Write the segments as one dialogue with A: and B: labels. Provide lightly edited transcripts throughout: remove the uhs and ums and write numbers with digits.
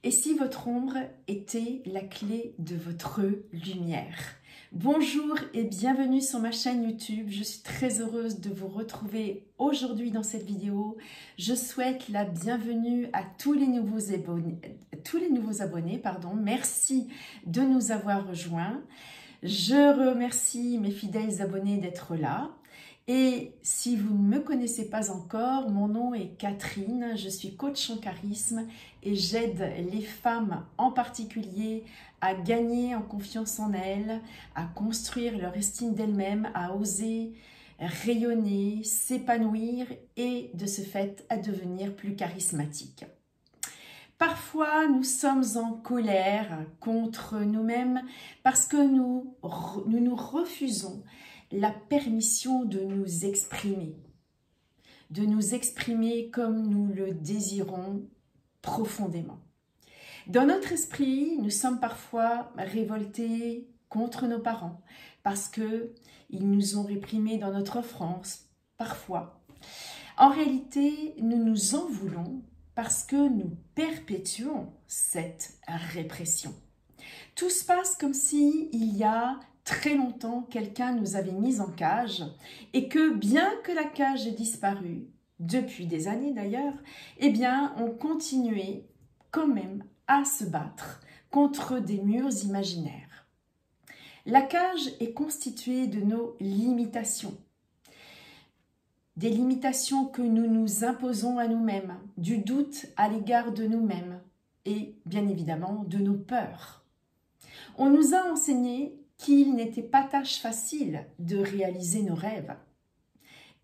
A: Et si votre ombre était la clé de votre lumière? Bonjour et bienvenue sur ma chaîne YouTube. Je suis très heureuse de vous retrouver aujourd'hui dans cette vidéo. Je souhaite la bienvenue à tous les nouveaux abonnés. Merci de nous avoir rejoints. Je remercie mes fidèles abonnés d'être là. Et si vous ne me connaissez pas encore, mon nom est Catherine, je suis coach en charisme et j'aide les femmes en particulier à gagner en confiance en elles, à construire leur estime d'elles-mêmes, à oser rayonner, s'épanouir et de ce fait à devenir plus charismatiques. Parfois, nous sommes en colère contre nous-mêmes parce que nous refusons la permission de nous exprimer comme nous le désirons profondément. Dans notre esprit, nous sommes parfois révoltés contre nos parents parce qu'ils nous ont réprimés dans notre enfance, parfois. En réalité, nous nous en voulons parce que nous perpétuons cette répression. Tout se passe comme si il y a très longtemps, quelqu'un nous avait mis en cage et que bien que la cage ait disparu, depuis des années d'ailleurs, eh bien, on continuait quand même à se battre contre des murs imaginaires. La cage est constituée de nos limitations. Des limitations que nous nous imposons à nous-mêmes, du doute à l'égard de nous-mêmes et bien évidemment de nos peurs. On nous a enseigné qu'il n'était pas tâche facile de réaliser nos rêves.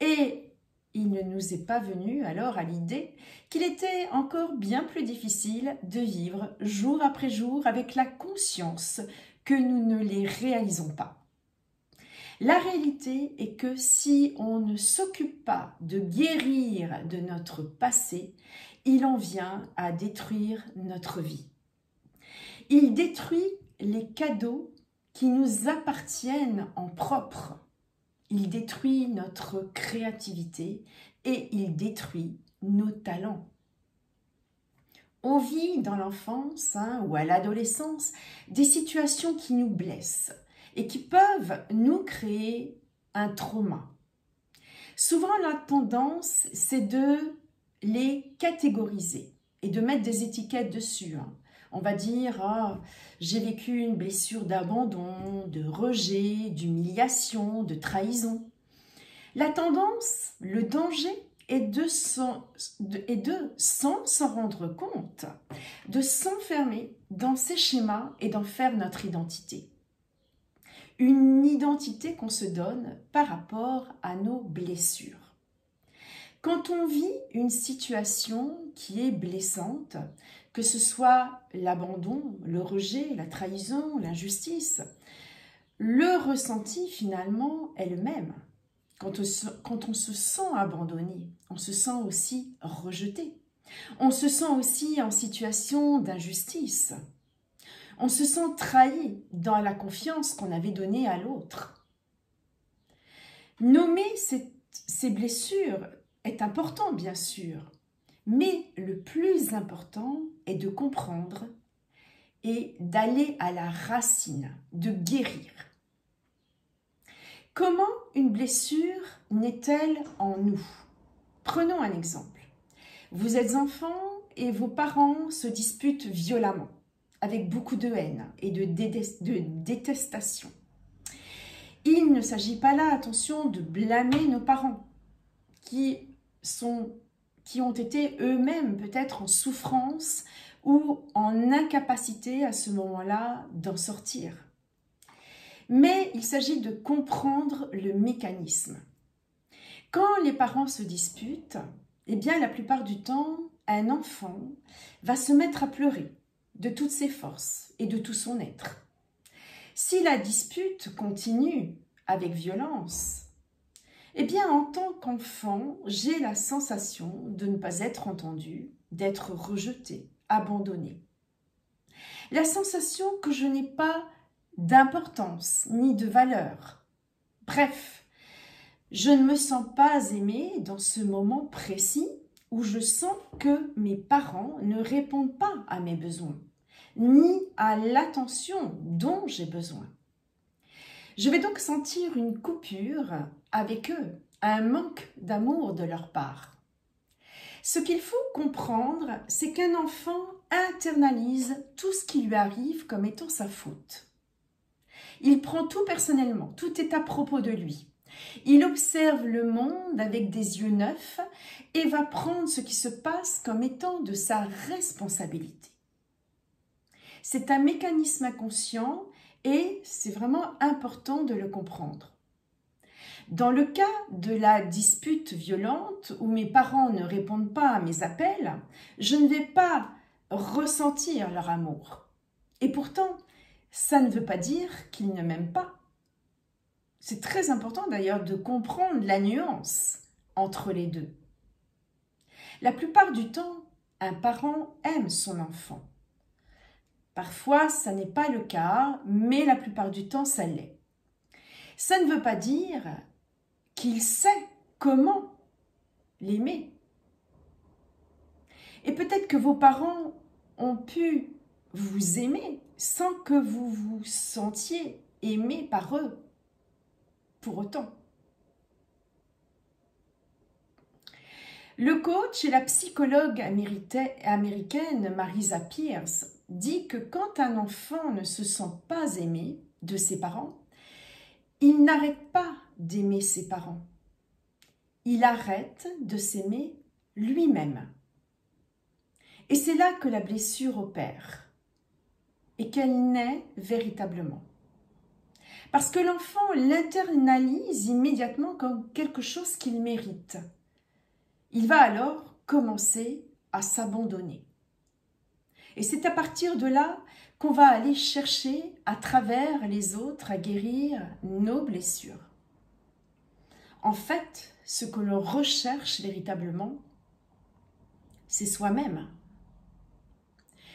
A: Et il ne nous est pas venu alors à l'idée qu'il était encore bien plus difficile de vivre jour après jour avec la conscience que nous ne les réalisons pas. La réalité est que si on ne s'occupe pas de guérir de notre passé, il en vient à détruire notre vie. Il détruit les cadeaux qui nous appartiennent en propre. Il détruit notre créativité et il détruit nos talents. On vit dans l'enfance ou à l'adolescence des situations qui nous blessent et qui peuvent nous créer un trauma. Souvent, la tendance, c'est de les catégoriser et de mettre des étiquettes dessus. On va dire, j'ai vécu une blessure d'abandon, de rejet, d'humiliation, de trahison. La tendance, le danger est de, sans s'en rendre compte, de s'enfermer dans ces schémas et d'en faire notre identité. Une identité qu'on se donne par rapport à nos blessures. Quand on vit une situation qui est blessante, que ce soit l'abandon, le rejet, la trahison, l'injustice, le ressenti finalement est le même. Quand on se sent abandonné, on se sent aussi rejeté. On se sent aussi en situation d'injustice. On se sent trahi dans la confiance qu'on avait donnée à l'autre. Nommer ces blessures est important, bien sûr, mais le plus important est de comprendre et d'aller à la racine, de guérir. Comment une blessure naît-elle en nous? Prenons un exemple. Vous êtes enfant et vos parents se disputent violemment, avec beaucoup de haine et de détestation. Il ne s'agit pas là, attention, de blâmer nos parents qui ont été eux-mêmes peut-être en souffrance ou en incapacité à ce moment-là d'en sortir. Mais il s'agit de comprendre le mécanisme. Quand les parents se disputent, eh bien la plupart du temps, un enfant va se mettre à pleurer de toutes ses forces et de tout son être. Si la dispute continue avec violence, eh bien, en tant qu'enfant, j'ai la sensation de ne pas être entendu, d'être rejeté, abandonné. La sensation que je n'ai pas d'importance ni de valeur. Bref, je ne me sens pas aimée dans ce moment précis où je sens que mes parents ne répondent pas à mes besoins, ni à l'attention dont j'ai besoin. Je vais donc sentir une coupure avec eux, un manque d'amour de leur part. Ce qu'il faut comprendre, c'est qu'un enfant internalise tout ce qui lui arrive comme étant sa faute. Il prend tout personnellement, tout est à propos de lui. Il observe le monde avec des yeux neufs et va prendre ce qui se passe comme étant de sa responsabilité. C'est un mécanisme inconscient et c'est vraiment important de le comprendre. Dans le cas de la dispute violente où mes parents ne répondent pas à mes appels, je ne vais pas ressentir leur amour. Et pourtant, ça ne veut pas dire qu'ils ne m'aiment pas. C'est très important d'ailleurs de comprendre la nuance entre les deux. La plupart du temps, un parent aime son enfant. Parfois, ça n'est pas le cas, mais la plupart du temps, ça l'est. Ça ne veut pas dire qu'il sait comment l'aimer. Et peut-être que vos parents ont pu vous aimer sans que vous vous sentiez aimé par eux pour autant. Le coach et la psychologue américaine Marisa Peers dit que quand un enfant ne se sent pas aimé de ses parents, il n'arrête pas d'aimer ses parents. Il arrête de s'aimer lui-même. Et c'est là que la blessure opère et qu'elle naît véritablement. Parce que l'enfant l'internalise immédiatement comme quelque chose qu'il mérite. Il va alors commencer à s'abandonner. Et c'est à partir de là qu'on va aller chercher à travers les autres à guérir nos blessures. En fait, ce que l'on recherche véritablement, c'est soi-même.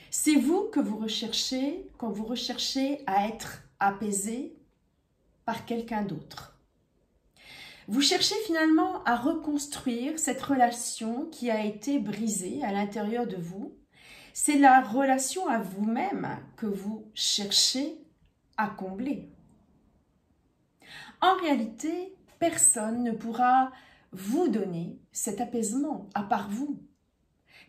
A: C'est vous que vous recherchez quand vous recherchez à être apaisé par quelqu'un d'autre. Vous cherchez finalement à reconstruire cette relation qui a été brisée à l'intérieur de vous. C'est la relation à vous-même que vous cherchez à combler. En réalité, personne ne pourra vous donner cet apaisement à part vous,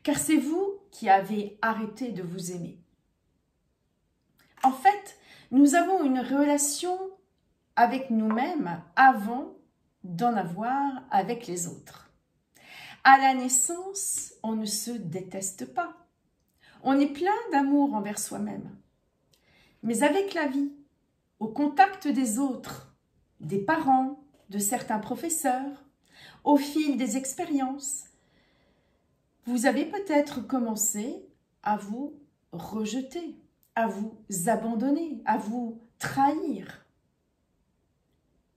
A: car c'est vous qui avez arrêté de vous aimer. En fait, nous avons une relation avec nous-mêmes avant d'en avoir avec les autres. À la naissance, on ne se déteste pas. On est plein d'amour envers soi-même. Mais avec la vie, au contact des autres, des parents, de certains professeurs, au fil des expériences, vous avez peut-être commencé à vous rejeter, à vous abandonner, à vous trahir.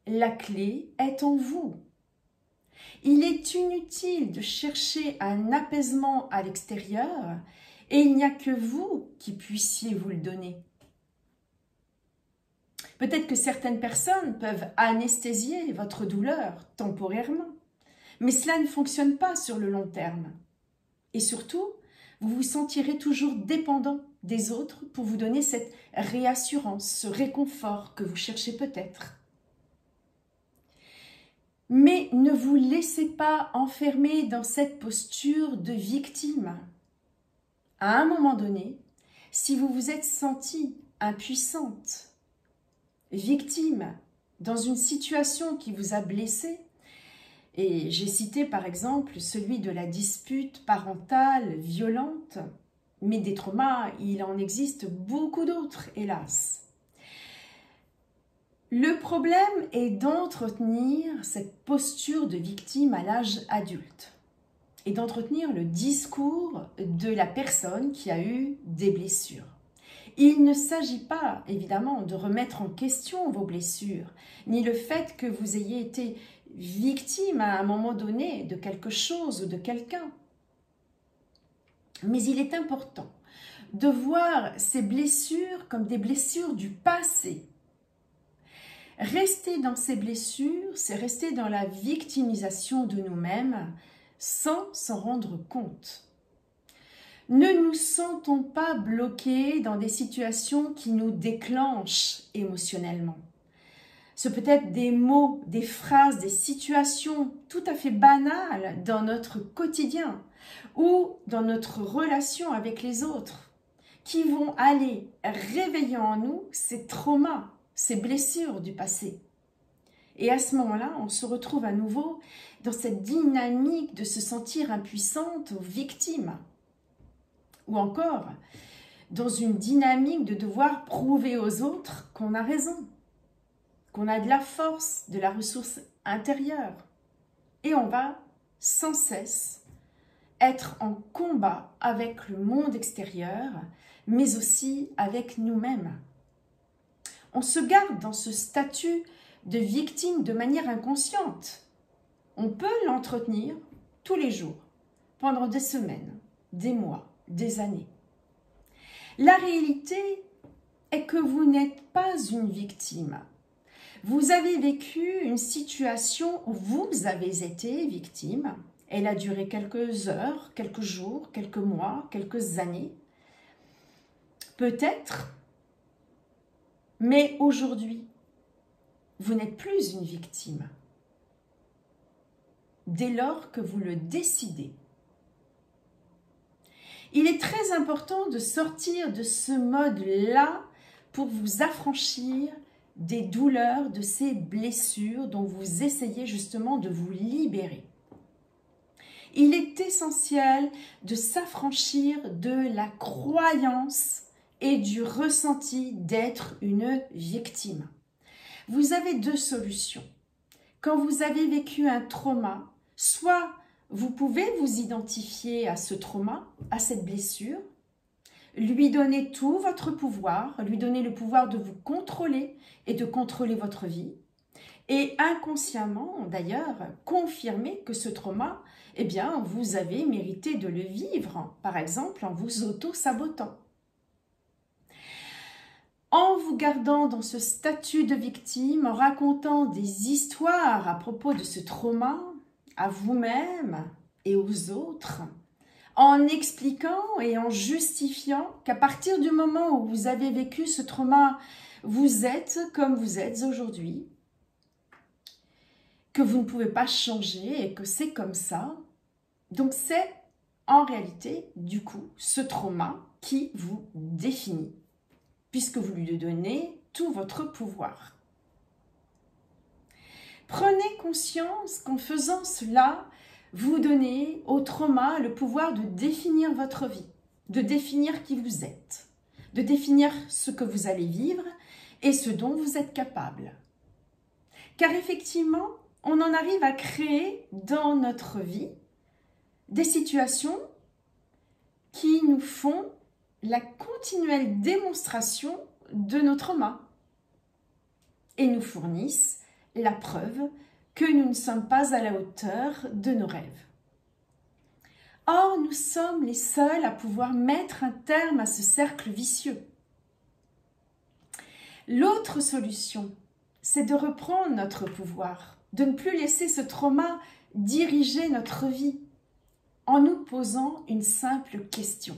A: La clé est en vous. Il est inutile de chercher un apaisement à l'extérieur et il n'y a que vous qui puissiez vous le donner. Peut-être que certaines personnes peuvent anesthésier votre douleur temporairement, mais cela ne fonctionne pas sur le long terme. Et surtout, vous vous sentirez toujours dépendant des autres pour vous donner cette réassurance, ce réconfort que vous cherchez peut-être. Mais ne vous laissez pas enfermer dans cette posture de victime. À un moment donné, si vous vous êtes sentie impuissante, victime, dans une situation qui vous a blessé, et j'ai cité par exemple celui de la dispute parentale violente, mais des traumas, il en existe beaucoup d'autres, hélas. Le problème est d'entretenir cette posture de victime à l'âge adulte et d'entretenir le discours de la personne qui a eu des blessures. Il ne s'agit pas, évidemment, de remettre en question vos blessures, ni le fait que vous ayez été victime à un moment donné de quelque chose ou de quelqu'un. Mais il est important de voir ces blessures comme des blessures du passé. Rester dans ces blessures, c'est rester dans la victimisation de nous-mêmes, sans s'en rendre compte. Ne nous sentons pas bloqués dans des situations qui nous déclenchent émotionnellement. Ce peut être des mots, des phrases, des situations tout à fait banales dans notre quotidien ou dans notre relation avec les autres qui vont aller réveiller en nous ces traumas, ces blessures du passé. Et à ce moment-là, on se retrouve à nouveau dans cette dynamique de se sentir impuissante ou victime. Ou encore, dans une dynamique de devoir prouver aux autres qu'on a raison, qu'on a de la force, de la ressource intérieure. Et on va sans cesse être en combat avec le monde extérieur, mais aussi avec nous-mêmes. On se garde dans ce statut de victime de manière inconsciente. On peut l'entretenir tous les jours, pendant des semaines, des mois, des années. La réalité est que vous n'êtes pas une victime. Vous avez vécu une situation où vous avez été victime. Elle a duré quelques heures, quelques jours, quelques mois, quelques années. Peut-être, mais aujourd'hui, vous n'êtes plus une victime. Dès lors que vous le décidez. Il est très important de sortir de ce mode-là pour vous affranchir des douleurs, de ces blessures dont vous essayez justement de vous libérer. Il est essentiel de s'affranchir de la croyance et du ressenti d'être une victime. Vous avez deux solutions. Quand vous avez vécu un trauma, soit vous pouvez vous identifier à ce trauma, à cette blessure, lui donner tout votre pouvoir, lui donner le pouvoir de vous contrôler et de contrôler votre vie. Et inconsciemment, d'ailleurs, confirmer que ce trauma, eh bien, vous avez mérité de le vivre, par exemple en vous auto-sabotant. En vous gardant dans ce statut de victime, en racontant des histoires à propos de ce trauma, à vous-même et aux autres, en expliquant et en justifiant qu'à partir du moment où vous avez vécu ce trauma, vous êtes comme vous êtes aujourd'hui, que vous ne pouvez pas changer et que c'est comme ça. Donc c'est en réalité, du coup, ce trauma qui vous définit, puisque vous lui donnez tout votre pouvoir. Prenez conscience qu'en faisant cela, vous donnez au trauma le pouvoir de définir votre vie, de définir qui vous êtes, de définir ce que vous allez vivre et ce dont vous êtes capable. Car effectivement, on en arrive à créer dans notre vie des situations qui nous font la continuelle démonstration de nos traumas et nous fournissent la preuve que nous ne sommes pas à la hauteur de nos rêves. Or, nous sommes les seuls à pouvoir mettre un terme à ce cercle vicieux. L'autre solution, c'est de reprendre notre pouvoir, de ne plus laisser ce trauma diriger notre vie en nous posant une simple question.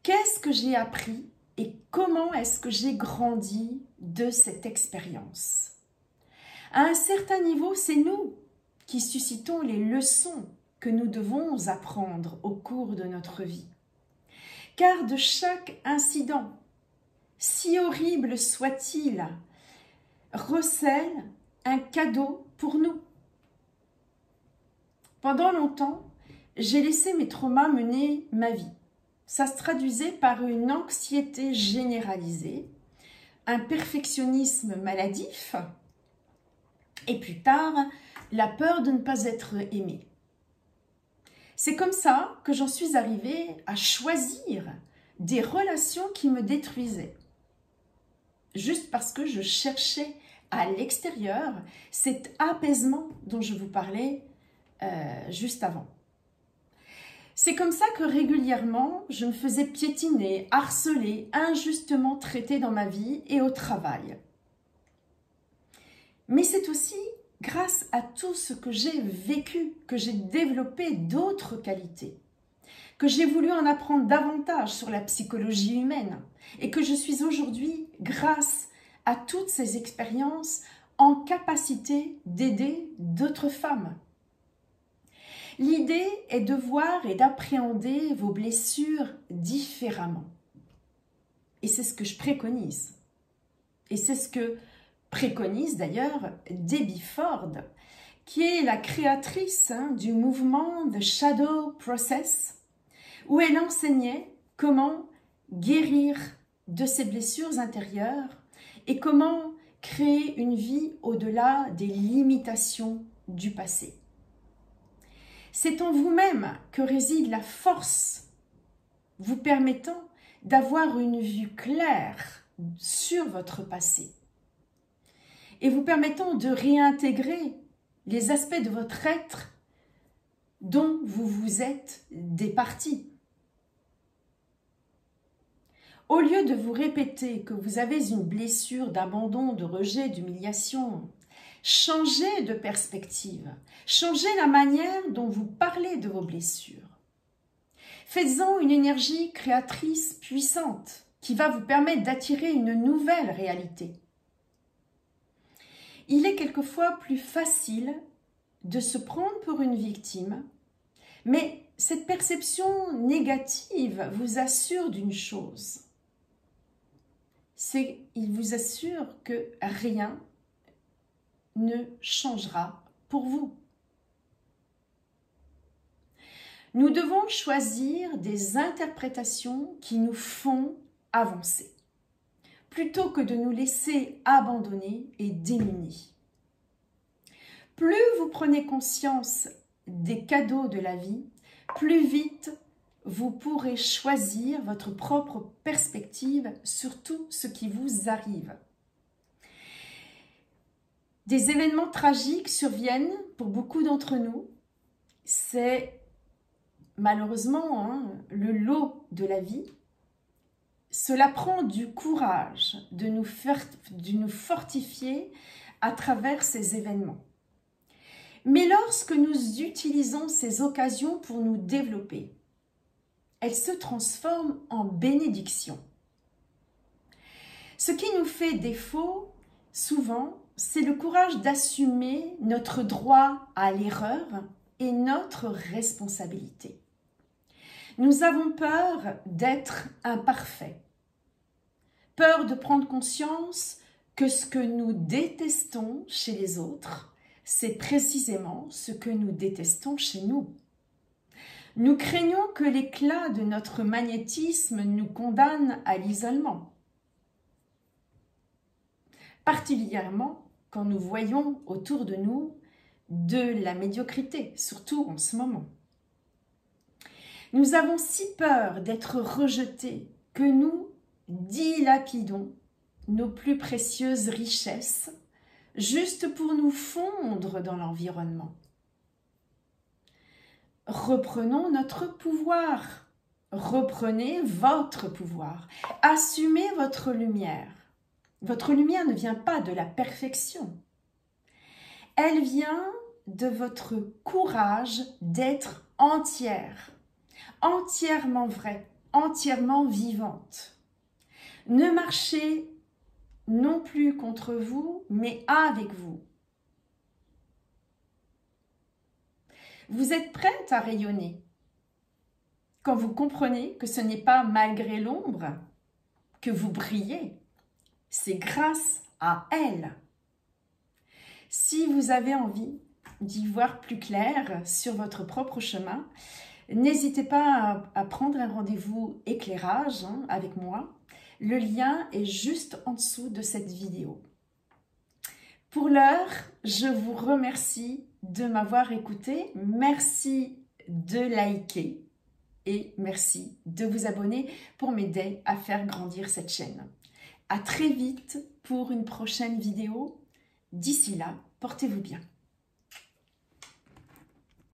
A: Qu'est-ce que j'ai appris et comment est-ce que j'ai grandi de cette expérience ? À un certain niveau, c'est nous qui suscitons les leçons que nous devons apprendre au cours de notre vie. Car de chaque incident, si horrible soit-il, recèle un cadeau pour nous. Pendant longtemps, j'ai laissé mes traumas mener ma vie. Ça se traduisait par une anxiété généralisée, un perfectionnisme maladif, et plus tard, la peur de ne pas être aimée. C'est comme ça que j'en suis arrivée à choisir des relations qui me détruisaient. Juste parce que je cherchais à l'extérieur cet apaisement dont je vous parlais juste avant. C'est comme ça que régulièrement, je me faisais piétiner, harceler, injustement traiter dans ma vie et au travail. Mais c'est aussi grâce à tout ce que j'ai vécu, que j'ai développé d'autres qualités, que j'ai voulu en apprendre davantage sur la psychologie humaine et que je suis aujourd'hui, grâce à toutes ces expériences, en capacité d'aider d'autres femmes. L'idée est de voir et d'appréhender vos blessures différemment. Et c'est ce que je préconise. Et c'est ce que préconise d'ailleurs Debbie Ford, qui est la créatrice du mouvement The Shadow Process, où elle enseignait comment guérir de ses blessures intérieures et comment créer une vie au-delà des limitations du passé. C'est en vous-même que réside la force vous permettant d'avoir une vue claire sur votre passé et vous permettant de réintégrer les aspects de votre être dont vous vous êtes départis. Au lieu de vous répéter que vous avez une blessure d'abandon, de rejet, d'humiliation, changez de perspective, changez la manière dont vous parlez de vos blessures. Faites-en une énergie créatrice puissante qui va vous permettre d'attirer une nouvelle réalité. Il est quelquefois plus facile de se prendre pour une victime, mais cette perception négative vous assure d'une chose, c'est qu'il vous assure que rien ne changera pour vous. Nous devons choisir des interprétations qui nous font avancer, plutôt que de nous laisser abandonner et démunis. Plus vous prenez conscience des cadeaux de la vie, plus vite vous pourrez choisir votre propre perspective sur tout ce qui vous arrive. Des événements tragiques surviennent pour beaucoup d'entre nous. C'est malheureusement le lot de la vie. Cela prend du courage de nous fortifier à travers ces événements. Mais lorsque nous utilisons ces occasions pour nous développer, elles se transforment en bénédictions. Ce qui nous fait défaut, souvent, c'est le courage d'assumer notre droit à l'erreur et notre responsabilité. Nous avons peur d'être imparfaits, peur de prendre conscience que ce que nous détestons chez les autres, c'est précisément ce que nous détestons chez nous. Nous craignons que l'éclat de notre magnétisme nous condamne à l'isolement, particulièrement quand nous voyons autour de nous de la médiocrité, surtout en ce moment. Nous avons si peur d'être rejetés que nous dilapidons nos plus précieuses richesses juste pour nous fondre dans l'environnement. Reprenons notre pouvoir. Reprenez votre pouvoir. Assumez votre lumière. Votre lumière ne vient pas de la perfection. Elle vient de votre courage d'être entière, entièrement vraie, entièrement vivante. Ne marchez non plus contre vous, mais avec vous. Vous êtes prête à rayonner quand vous comprenez que ce n'est pas malgré l'ombre que vous brillez, c'est grâce à elle. Si vous avez envie d'y voir plus clair sur votre propre chemin, n'hésitez pas à prendre un rendez-vous éclairage avec moi. Le lien est juste en dessous de cette vidéo. Pour l'heure, je vous remercie de m'avoir écouté. Merci de liker et merci de vous abonner pour m'aider à faire grandir cette chaîne. À très vite pour une prochaine vidéo. D'ici là, portez-vous bien.